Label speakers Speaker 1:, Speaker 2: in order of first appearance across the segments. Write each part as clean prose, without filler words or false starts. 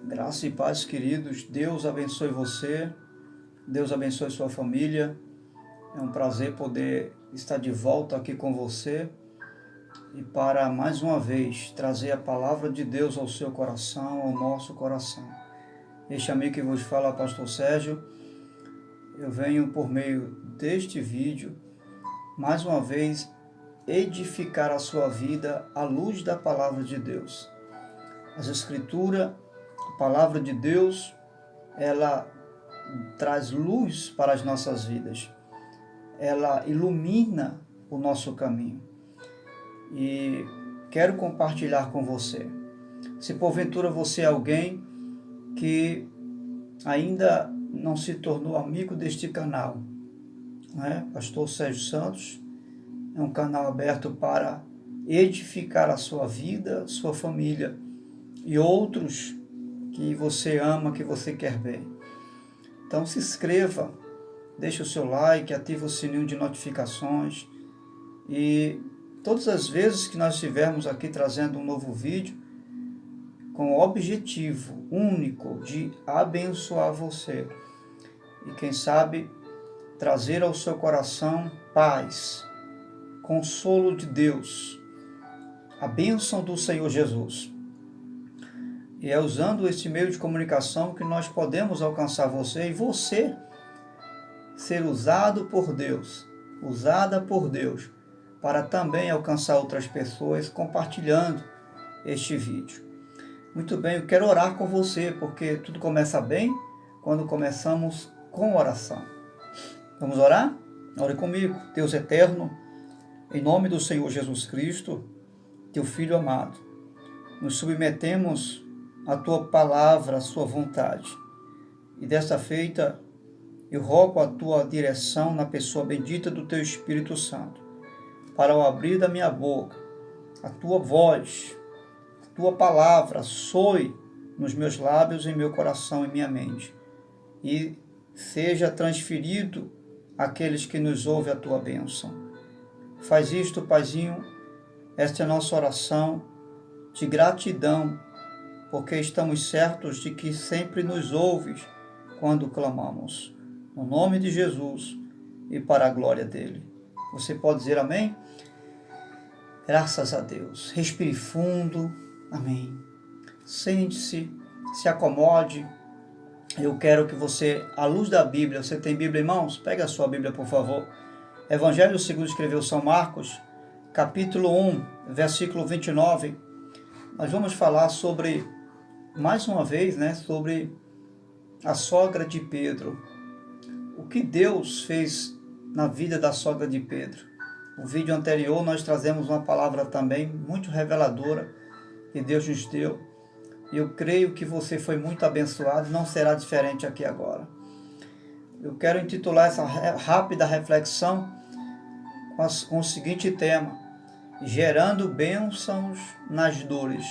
Speaker 1: Graça e paz, queridos. Deus abençoe você, Deus abençoe sua família. É um prazer poder estar de volta aqui com você e para mais uma vez trazer a palavra de Deus ao seu coração, ao nosso coração. Este amigo que vos fala, Pastor Sérgio, eu venho por meio deste vídeo mais uma vez edificar a sua vida à luz da palavra de Deus. As Escrituras, a palavra de Deus, ela traz luz para as nossas vidas. Ela ilumina o nosso caminho. E quero compartilhar com você. Se porventura você é alguém que ainda não se tornou amigo deste canal, né? Pastor Sérgio Santos é um canal aberto para edificar a sua vida, sua família e outros que você ama, que você quer bem. Então se inscreva, deixe o seu like, ative o sininho de notificações e todas as vezes que nós estivermos aqui trazendo um novo vídeo com o objetivo único de abençoar você e quem sabe trazer ao seu coração paz, consolo de Deus, a bênção do Senhor Jesus. E é usando esse meio de comunicação que nós podemos alcançar você e você ser usado por Deus, usada por Deus, para também alcançar outras pessoas compartilhando este vídeo. Muito bem, eu quero orar com você, porque tudo começa bem quando começamos com oração. Vamos orar? Ore comigo. Deus eterno, em nome do Senhor Jesus Cristo, teu Filho amado, nos submetemos à tua palavra, à sua vontade. E desta feita, eu rogo a tua direção na pessoa bendita do teu Espírito Santo, para o abrir da minha boca, a tua voz, a tua palavra soe nos meus lábios, em meu coração e minha mente, e seja transferido àqueles que nos ouvem a tua bênção. Faz isto, Paizinho, esta é a nossa oração de gratidão, porque estamos certos de que sempre nos ouves quando clamamos. No nome de Jesus e para a glória dele. Você pode dizer amém? Graças a Deus. Respire fundo. Amém. Sente-se, se acomode. Eu quero que você, à luz da Bíblia, você tem Bíblia em mãos? Pega a sua Bíblia, por favor. Evangelho segundo escreveu São Marcos, capítulo 1, versículo 29. Nós vamos falar sobre, mais uma vez, sobre a sogra de Pedro. O que Deus fez na vida da sogra de Pedro. No vídeo anterior nós trazemos uma palavra também muito reveladora que Deus nos deu. E eu creio que você foi muito abençoado, não será diferente aqui agora. Eu quero intitular essa rápida reflexão com o seguinte tema: gerando bênçãos nas dores.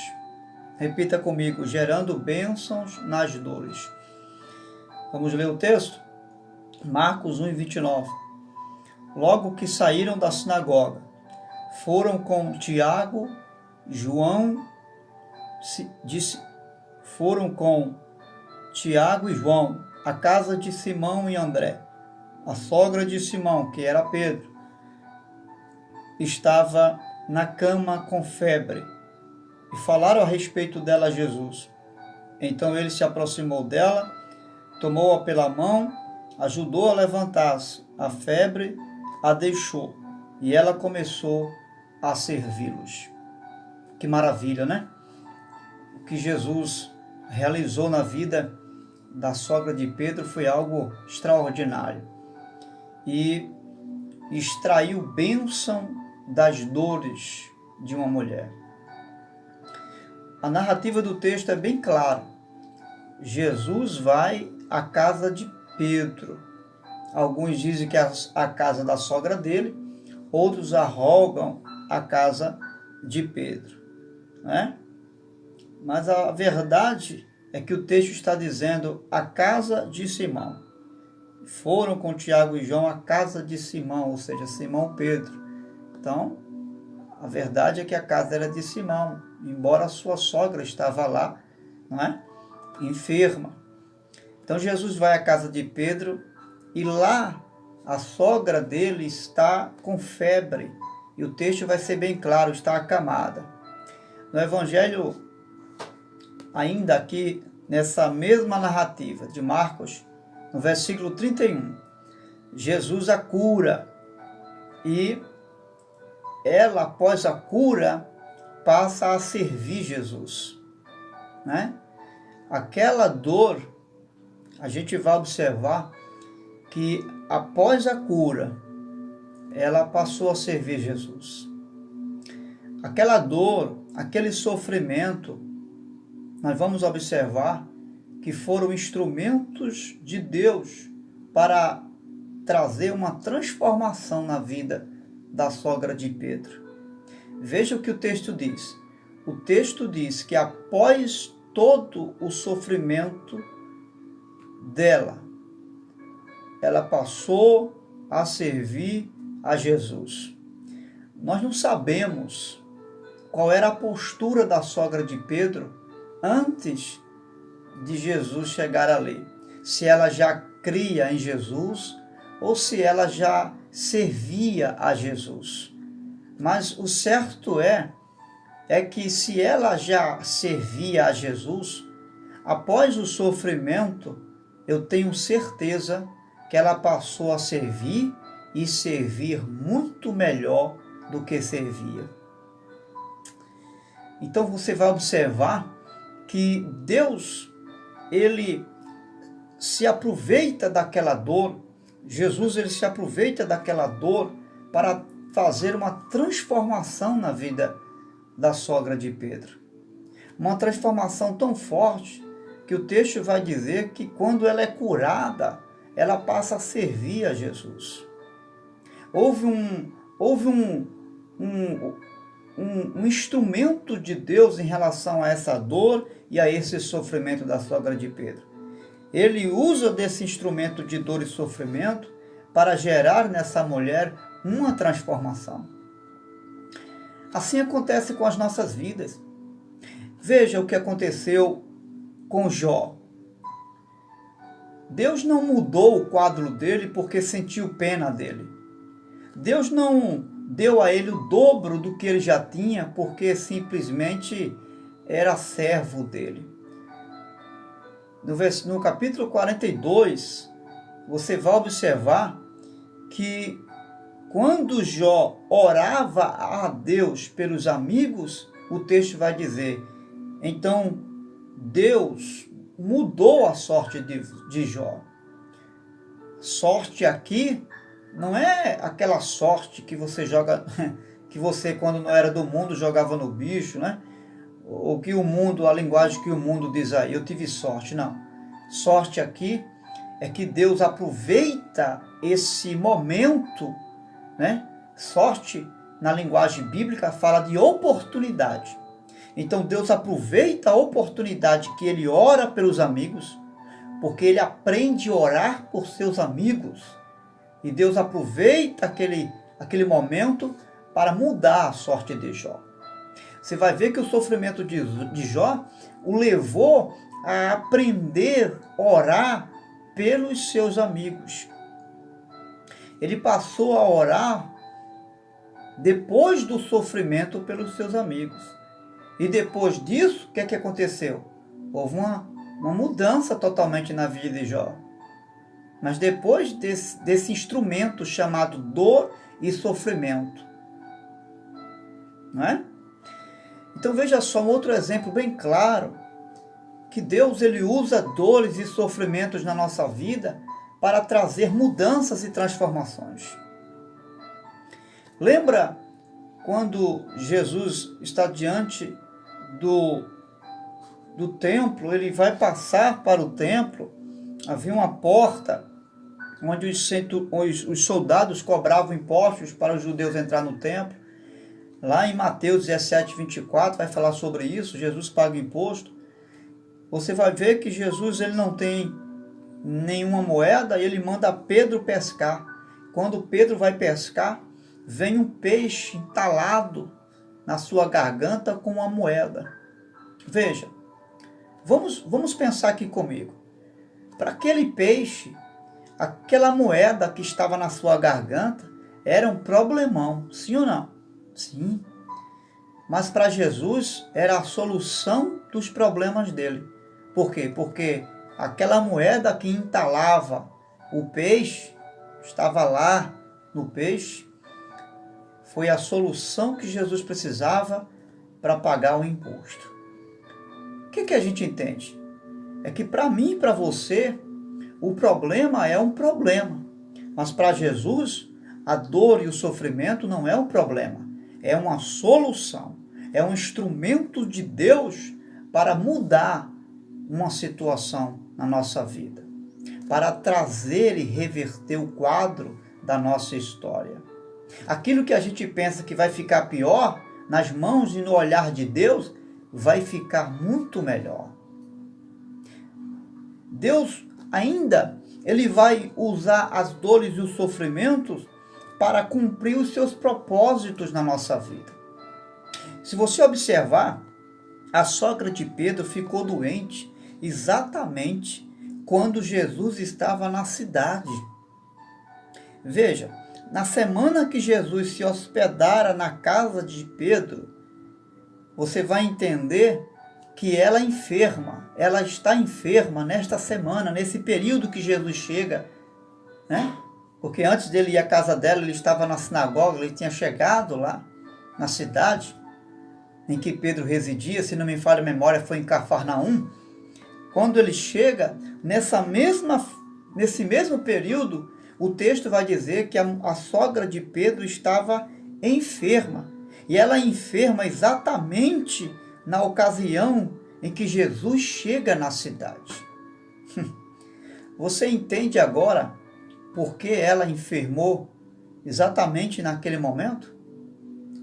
Speaker 1: Repita comigo: gerando bênçãos nas dores. Vamos ler o texto? Marcos 1:29. Logo que saíram da sinagoga, foram com Tiago, e João à casa de Simão e André. A sogra de Simão, que era Pedro, estava na cama com febre, e falaram a respeito dela a Jesus. Então ele se aproximou dela, tomou-a pela mão, ajudou a levantar-se. A febre a deixou, e ela começou a servi-los. Que maravilha, né? O que Jesus realizou na vida da sogra de Pedro foi algo extraordinário. E extraiu bênção das dores de uma mulher. A narrativa do texto é bem clara. Jesus vai à casa de Pedro. Alguns dizem que é a casa da sogra dele, outros arrogam a casa de Pedro, né? Mas a verdade é que o texto está dizendo a casa de Simão. Foram com Tiago e João à casa de Simão, ou seja, Simão Pedro. Então, a verdade é que a casa era de Simão, embora a sua sogra estava lá, não é? enferma. Então Jesus vai à casa de Pedro e lá a sogra dele está com febre. E o texto vai ser bem claro, está acamada. No Evangelho, ainda aqui nessa mesma narrativa de Marcos, no versículo 31, Jesus a cura e ela, após a cura, passa a servir Jesus, né? Aquela dor, a gente vai observar que após a cura, ela passou a servir Jesus. Aquela dor, aquele sofrimento, nós vamos observar que foram instrumentos de Deus para trazer uma transformação na vida da sogra de Pedro. Veja o que o texto diz. O texto diz que após todo o sofrimento dela, ela passou a servir a Jesus. Nós não sabemos qual era a postura da sogra de Pedro antes de Jesus chegar ali. Se ela já cria em Jesus ou se ela já servia a Jesus. Mas o certo é que se ela já servia a Jesus, após o sofrimento, eu tenho certeza que ela passou a servir e servir muito melhor do que servia. Então você vai observar que Deus, ele se aproveita daquela dor, Jesus ele se aproveita daquela dor para fazer uma transformação na vida da sogra de Pedro. Uma transformação tão forte que o texto vai dizer que quando ela é curada, ela passa a servir a Jesus. Houve um instrumento de Deus em relação a essa dor e a esse sofrimento da sogra de Pedro. Ele usa desse instrumento de dor e sofrimento para gerar nessa mulher uma transformação. Assim acontece com as nossas vidas. Veja o que aconteceu com Jó. Deus não mudou o quadro dele porque sentiu pena dele. Deus não deu a ele o dobro do que ele já tinha porque simplesmente era servo dele. No capítulo 42, você vai observar que quando Jó orava a Deus pelos amigos, o texto vai dizer, então Deus mudou a sorte de Jó. Sorte aqui não é aquela sorte que você joga, que você quando não era do mundo jogava no bicho, né? Ou que o mundo, a linguagem que o mundo diz aí, eu tive sorte. Não. Sorte aqui é que Deus aproveita esse momento, né? Sorte, na linguagem bíblica, fala de oportunidade. Então Deus aproveita a oportunidade que ele ora pelos amigos, porque ele aprende a orar por seus amigos. E Deus aproveita aquele momento para mudar a sorte de Jó. Você vai ver que o sofrimento de Jó o levou a aprender a orar pelos seus amigos. Ele passou a orar depois do sofrimento pelos seus amigos. E depois disso, o que aconteceu? Houve uma mudança totalmente na vida de Jó. Mas depois desse instrumento chamado dor e sofrimento. Não é? Então veja só um outro exemplo bem claro, que Deus ele usa dores e sofrimentos na nossa vida para trazer mudanças e transformações. Lembra quando Jesus está diante do templo, ele vai passar para o templo, havia uma porta onde os soldados cobravam impostos para os judeus entrar no templo. Lá em Mateus 17, 24, vai falar sobre isso, Jesus paga imposto. Você vai ver que Jesus ele não tem nenhuma moeda e ele manda Pedro pescar. Quando Pedro vai pescar, vem um peixe entalado na sua garganta com uma moeda. Veja Vamos pensar aqui comigo. Para aquele peixe, aquela moeda que estava na sua garganta era um problemão, sim ou não? Sim. Mas para Jesus era a solução dos problemas dele. Por quê? Porque aquela moeda que entalava o peixe, estava lá no peixe, foi a solução que Jesus precisava para pagar o imposto. O que a gente entende? É que para mim e para você, o problema é um problema. Mas para Jesus, a dor e o sofrimento não é um problema. É uma solução. É um instrumento de Deus para mudar uma situação na nossa vida. Para trazer e reverter o quadro da nossa história. Aquilo que a gente pensa que vai ficar pior, nas mãos e no olhar de Deus, vai ficar muito melhor. Deus ainda, Ele vai usar as dores e os sofrimentos para cumprir os seus propósitos na nossa vida. Se você observar, a sogra de Pedro ficou doente exatamente quando Jesus estava na cidade. Veja, na semana que Jesus se hospedara na casa de Pedro, você vai entender que ela está enferma nesta semana, nesse período que Jesus chega, né? Porque antes dele ir à casa dela, ele estava na sinagoga, ele tinha chegado lá na cidade em que Pedro residia, se não me falha a memória, foi em Cafarnaum. Quando ele chega, nesse mesmo período, o texto vai dizer que a sogra de Pedro estava enferma. E ela enferma exatamente na ocasião em que Jesus chega na cidade. Você entende agora por que ela enfermou exatamente naquele momento?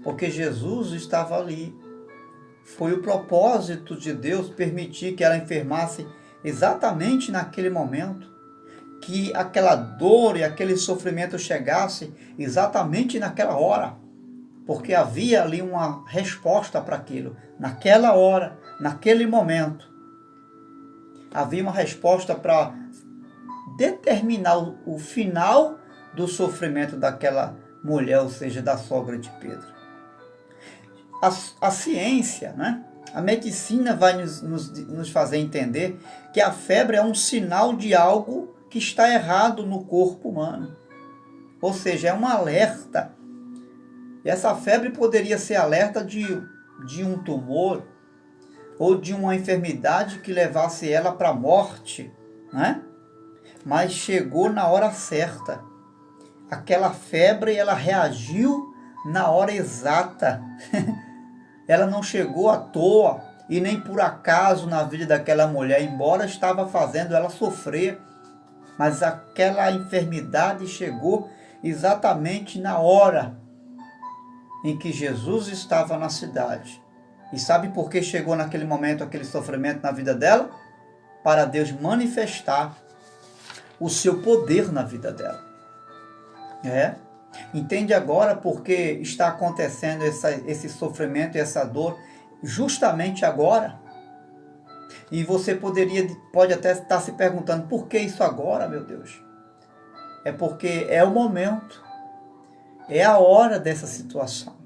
Speaker 1: Porque Jesus estava ali. Foi o propósito de Deus permitir que ela enfermasse exatamente naquele momento. Que aquela dor e aquele sofrimento chegasse exatamente naquela hora. Porque havia ali uma resposta para aquilo. Naquela hora, naquele momento. Havia uma resposta para determinar o final do sofrimento daquela mulher, ou seja, da sogra de Pedro. A ciência, né? A medicina vai nos fazer entender que a febre é um sinal de algo que está errado no corpo humano. Ou seja, é um alerta. E essa febre poderia ser alerta de um tumor ou de uma enfermidade que levasse ela para a morte, né? Mas chegou na hora certa. Aquela febre, ela reagiu na hora exata. Ela não chegou à toa e nem por acaso na vida daquela mulher, embora estava fazendo ela sofrer. Mas aquela enfermidade chegou exatamente na hora em que Jesus estava na cidade. E sabe por que chegou naquele momento aquele sofrimento na vida dela? Para Deus manifestar o seu poder na vida dela. Entende agora por que está acontecendo esse sofrimento e essa dor justamente agora? E você pode até estar se perguntando, por que isso agora, meu Deus? É porque é o momento, é a hora dessa situação.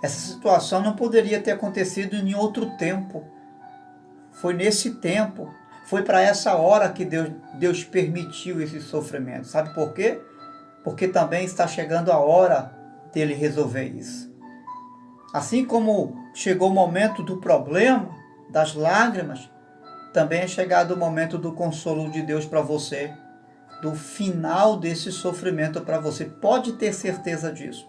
Speaker 1: Essa situação não poderia ter acontecido em outro tempo. Foi nesse tempo, foi para essa hora que Deus permitiu esse sofrimento. Sabe por quê? Porque também está chegando a hora dele resolver isso. Assim como chegou o momento do problema, das lágrimas, também é chegado o momento do consolo de Deus para você, do final desse sofrimento para você. Pode ter certeza disso.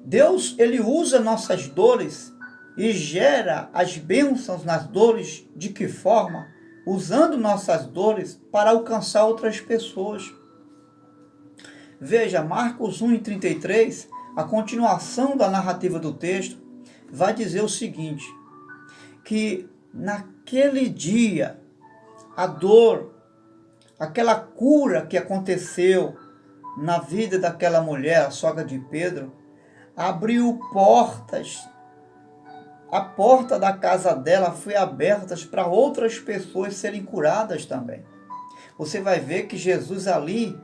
Speaker 1: Deus, Ele usa nossas dores e gera as bênçãos nas dores. De que forma? Usando nossas dores para alcançar outras pessoas. Veja, Marcos 1:33, a continuação da narrativa do texto, vai dizer o seguinte, que naquele dia, a dor, aquela cura que aconteceu na vida daquela mulher, a sogra de Pedro, abriu portas a porta da casa dela foi aberta para outras pessoas serem curadas também. Você vai ver que Jesus ali,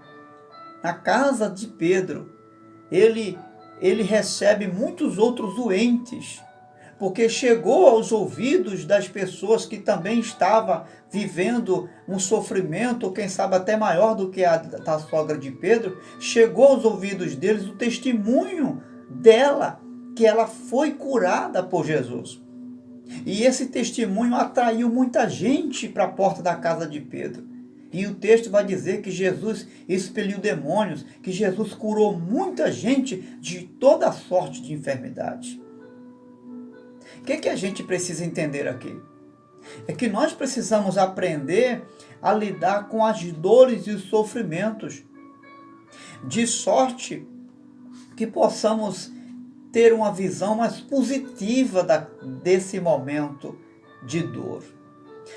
Speaker 1: na casa de Pedro, ele recebe muitos outros doentes, porque chegou aos ouvidos das pessoas que também estavam vivendo um sofrimento, ou quem sabe até maior do que a da sogra de Pedro, chegou aos ouvidos deles o testemunho dela, que ela foi curada por Jesus. E esse testemunho atraiu muita gente para a porta da casa de Pedro. E o texto vai dizer que Jesus expeliu demônios, que Jesus curou muita gente de toda sorte de enfermidade. O que a gente precisa entender aqui? É que nós precisamos aprender a lidar com as dores e os sofrimentos, de sorte que possamos ter uma visão mais positiva desse momento de dor.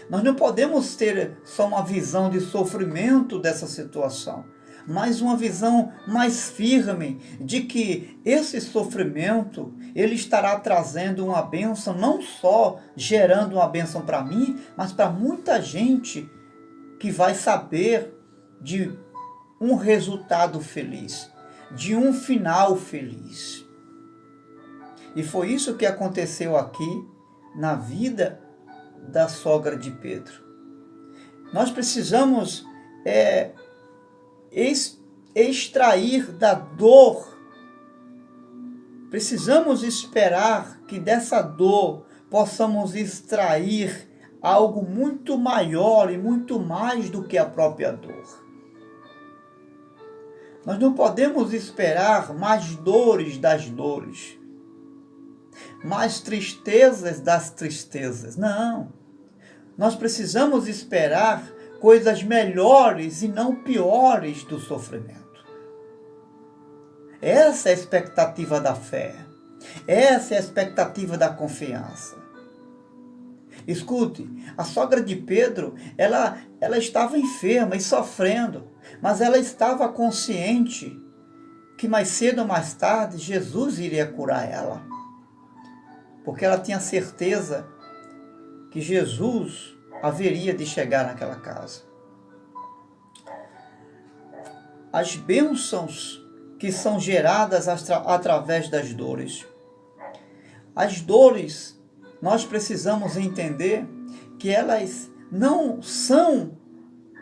Speaker 1: Nós não podemos ter só uma visão de sofrimento dessa situação, mas uma visão mais firme de que esse sofrimento, ele estará trazendo uma bênção, não só gerando uma bênção para mim, mas para muita gente que vai saber de um resultado feliz, de um final feliz. E foi isso que aconteceu aqui na vida da sogra de Pedro. Nós precisamos extrair da dor, precisamos esperar que dessa dor possamos extrair algo muito maior e muito mais do que a própria dor. Nós não podemos esperar mais dores das dores, mais tristezas das tristezas. Não. Nós precisamos esperar coisas melhores e não piores do sofrimento. Essa é a expectativa da fé. Essa é a expectativa da confiança. Escute, a sogra de Pedro, ela estava enferma e sofrendo, mas ela estava consciente que mais cedo ou mais tarde Jesus iria curar ela. Porque ela tinha certeza que Jesus haveria de chegar naquela casa. As bênçãos que são geradas através das dores. As dores, nós precisamos entender que elas não são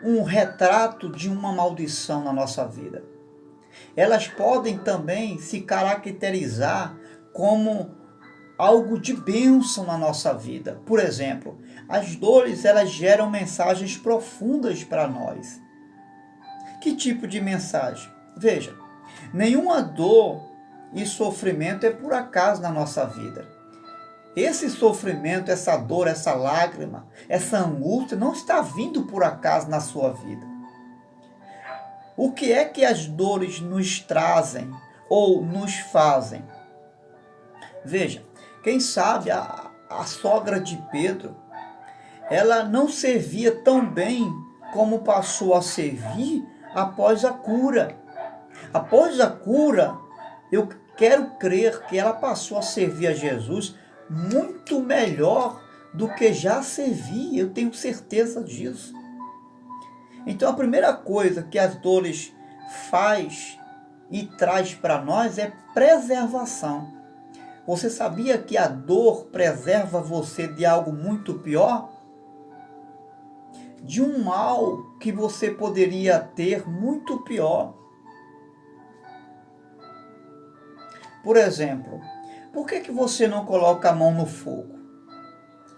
Speaker 1: um retrato de uma maldição na nossa vida. Elas podem também se caracterizar como algo de bênção na nossa vida. Por exemplo, as dores, elas geram mensagens profundas para nós. Que tipo de mensagem? Veja, nenhuma dor e sofrimento é por acaso na nossa vida. Esse sofrimento, essa dor, essa lágrima, essa angústia não está vindo por acaso na sua vida. O que é que as dores nos trazem ou nos fazem? Veja, quem sabe a sogra de Pedro, ela não servia tão bem como passou a servir após a cura. Após a cura, eu quero crer que ela passou a servir a Jesus muito melhor do que já servia. Eu tenho certeza disso. Então a primeira coisa que as dores faz e traz para nós é preservação. Você sabia que a dor preserva você de algo muito pior? De um mal que você poderia ter muito pior. Por exemplo, por que você não coloca a mão no fogo?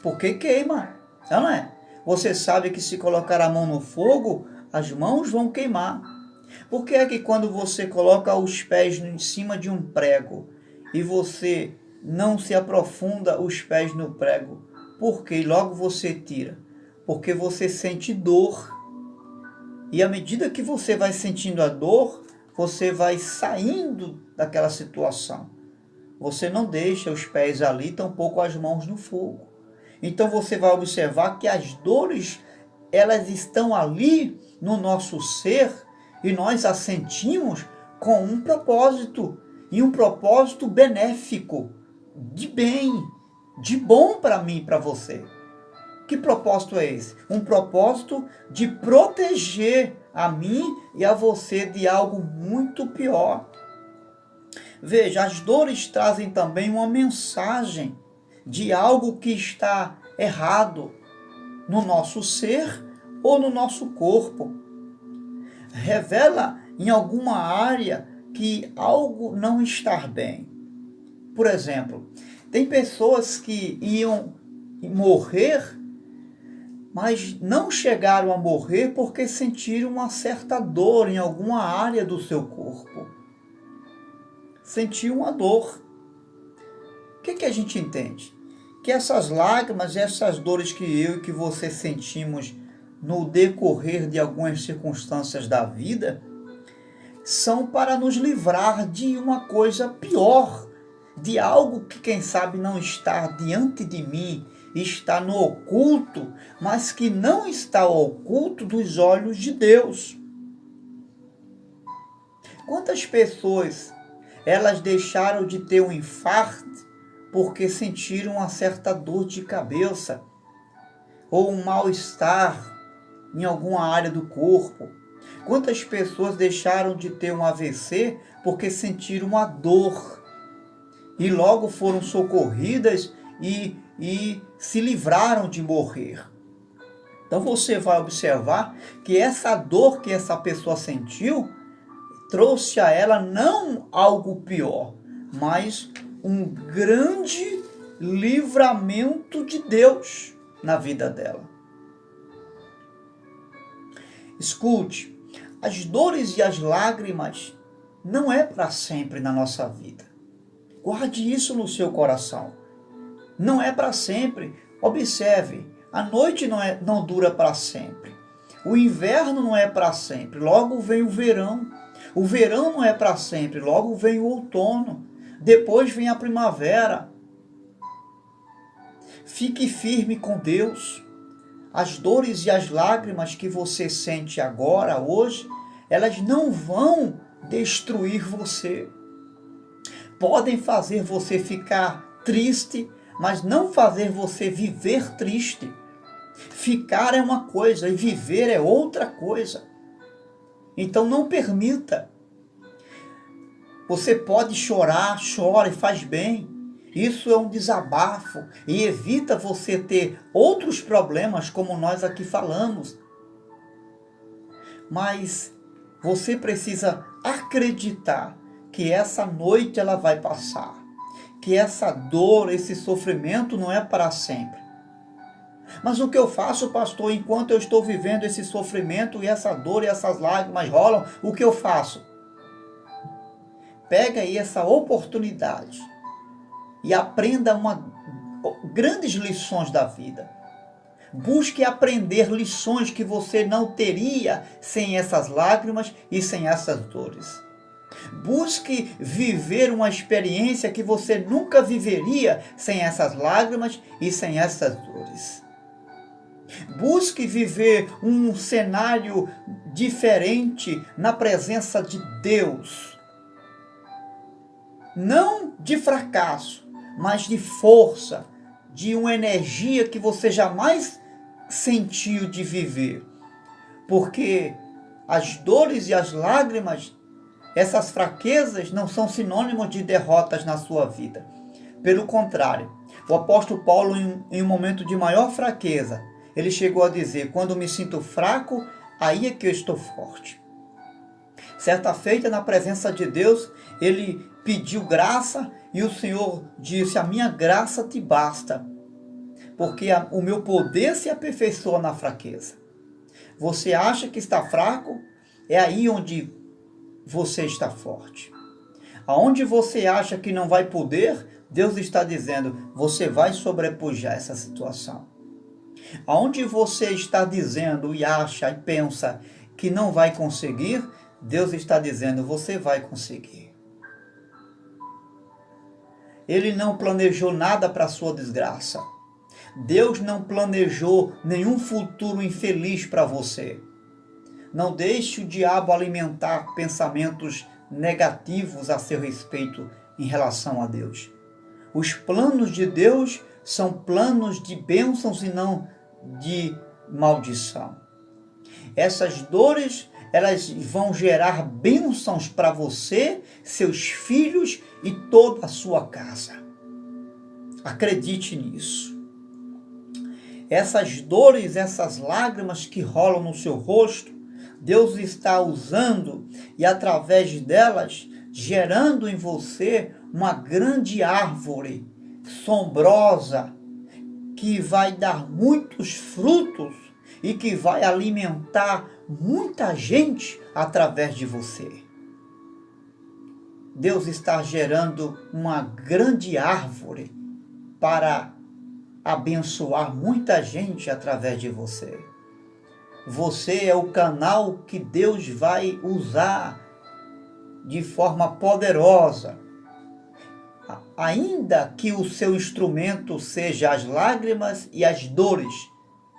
Speaker 1: Porque queima, não é? Você sabe que se colocar a mão no fogo, as mãos vão queimar. Por que é que quando você coloca os pés em cima de um prego e você não se aprofunda os pés no prego? Por quê? E logo você tira. Porque você sente dor. E à medida que você vai sentindo a dor, você vai saindo daquela situação. Você não deixa os pés ali, tampouco as mãos no fogo. Então você vai observar que as dores, elas estão ali no nosso ser e nós as sentimos com um propósito, e um propósito benéfico, de bem, de bom para mim e para você. Que propósito é esse? Um propósito de proteger a mim e a você de algo muito pior. Veja, as dores trazem também uma mensagem de algo que está errado no nosso ser ou no nosso corpo. Revela em alguma área que algo não está bem. Por exemplo, tem pessoas que iam morrer, mas não chegaram a morrer porque sentiram uma certa dor em alguma área do seu corpo. Sentiu uma dor. O que a gente entende? Que essas lágrimas, essas dores que eu e que você sentimos no decorrer de algumas circunstâncias da vida, são para nos livrar de uma coisa pior, de algo que quem sabe não está diante de mim, está no oculto, mas que não está oculto dos olhos de Deus. Quantas pessoas elas deixaram de ter um infarto porque sentiram uma certa dor de cabeça ou um mal-estar em alguma área do corpo? Quantas pessoas deixaram de ter um AVC porque sentiram uma dor e logo foram socorridas e se livraram de morrer? Então você vai observar que essa dor que essa pessoa sentiu trouxe a ela não algo pior, mas um grande livramento de Deus na vida dela. Escute, as dores e as lágrimas não é para sempre na nossa vida. Guarde isso no seu coração. Não é para sempre. Observe, a noite não dura para sempre. O inverno não é para sempre. Logo vem o verão. O verão não é para sempre. Logo vem o outono. Depois vem a primavera. Fique firme com Deus. As dores e as lágrimas que você sente agora, hoje, elas não vão destruir você. Podem fazer você ficar triste, mas não fazer você viver triste. Ficar é uma coisa e viver é outra coisa. Então não permita. Você pode chorar, chora e faz bem. Isso é um desabafo e evita você ter outros problemas como nós aqui falamos. Mas você precisa acreditar que essa noite ela vai passar. Que essa dor, esse sofrimento não é para sempre. Mas o que eu faço, pastor, enquanto eu estou vivendo esse sofrimento e essa dor e essas lágrimas rolam, o que eu faço? Pega aí essa oportunidade e aprenda grandes lições da vida. Busque aprender lições que você não teria sem essas lágrimas e sem essas dores. Busque viver uma experiência que você nunca viveria sem essas lágrimas e sem essas dores. Busque viver um cenário diferente na presença de Deus. Não de fracasso, mas de força, de uma energia que você jamais sentiu de viver. Porque as dores e as lágrimas, essas fraquezas não são sinônimos de derrotas na sua vida. Pelo contrário, o apóstolo Paulo, em um momento de maior fraqueza, ele chegou a dizer: quando me sinto fraco, aí é que eu estou forte. Certa feita, na presença de Deus, ele pediu graça e o Senhor disse: a minha graça te basta, porque o meu poder se aperfeiçoa na fraqueza. Você acha que está fraco? É aí onde você está forte. Aonde você acha que não vai poder, Deus está dizendo: você vai sobrepujar essa situação. Aonde você está dizendo e acha e pensa que não vai conseguir, Deus está dizendo: você vai conseguir. Ele não planejou nada para a sua desgraça. Deus não planejou nenhum futuro infeliz para você. Não deixe o diabo alimentar pensamentos negativos a seu respeito em relação a Deus. Os planos de Deus são planos de bênçãos e não de maldição. Essas dores, elas vão gerar bênçãos para você, seus filhos e toda a sua casa. Acredite nisso. Essas dores, essas lágrimas que rolam no seu rosto, Deus está usando e através delas gerando em você uma grande árvore sombrosa que vai dar muitos frutos e que vai alimentar muita gente através de você. Deus está gerando uma grande árvore para abençoar muita gente através de você. Você é o canal que Deus vai usar de forma poderosa. Ainda que o seu instrumento seja as lágrimas e as dores,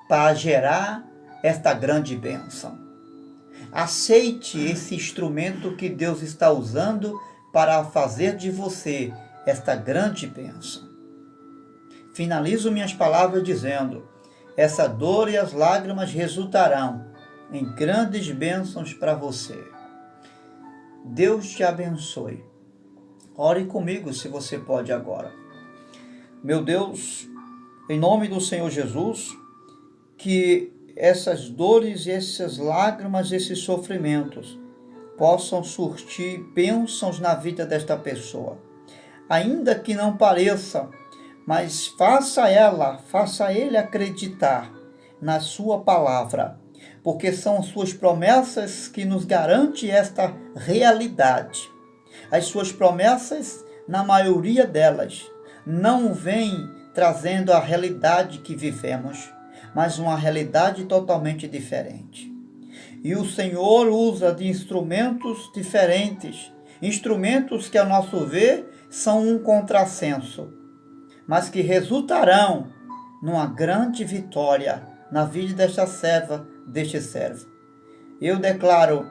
Speaker 1: para gerar esta grande bênção. Aceite esse instrumento que Deus está usando para fazer de você esta grande bênção. Finalizo minhas palavras dizendo: essa dor e as lágrimas resultarão em grandes bênçãos para você. Deus te abençoe. Ore comigo se você pode agora. Meu Deus, em nome do Senhor Jesus, que essas dores, essas lágrimas, esses sofrimentos possam surtir bênçãos na vida desta pessoa. Ainda que não pareça, mas faça ele acreditar na sua palavra, porque são suas promessas que nos garantem esta realidade. As suas promessas, na maioria delas, não vêm trazendo a realidade que vivemos, mas uma realidade totalmente diferente. E o Senhor usa de instrumentos diferentes, instrumentos que, a nosso ver, são um contrassenso, mas que resultarão numa grande vitória na vida desta serva, deste servo. Eu declaro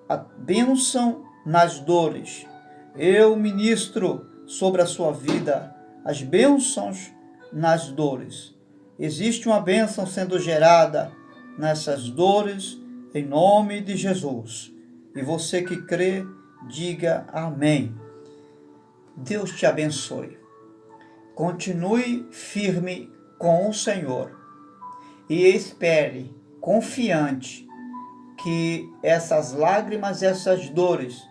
Speaker 1: a bênção nas dores. Eu ministro sobre a sua vida as bênçãos nas dores. Existe uma bênção sendo gerada nessas dores, em nome de Jesus. E você que crê, diga amém. Deus te abençoe. Continue firme com o Senhor e espere, confiante, que essas lágrimas, essas dores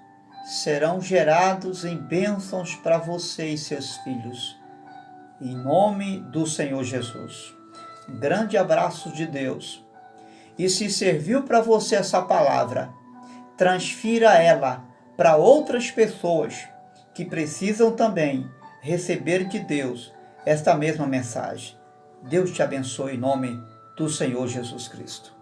Speaker 1: serão gerados em bênçãos para você e seus filhos. Em nome do Senhor Jesus. Um grande abraço de Deus. E se serviu para você essa palavra, transfira ela para outras pessoas que precisam também receber de Deus esta mesma mensagem. Deus te abençoe em nome do Senhor Jesus Cristo.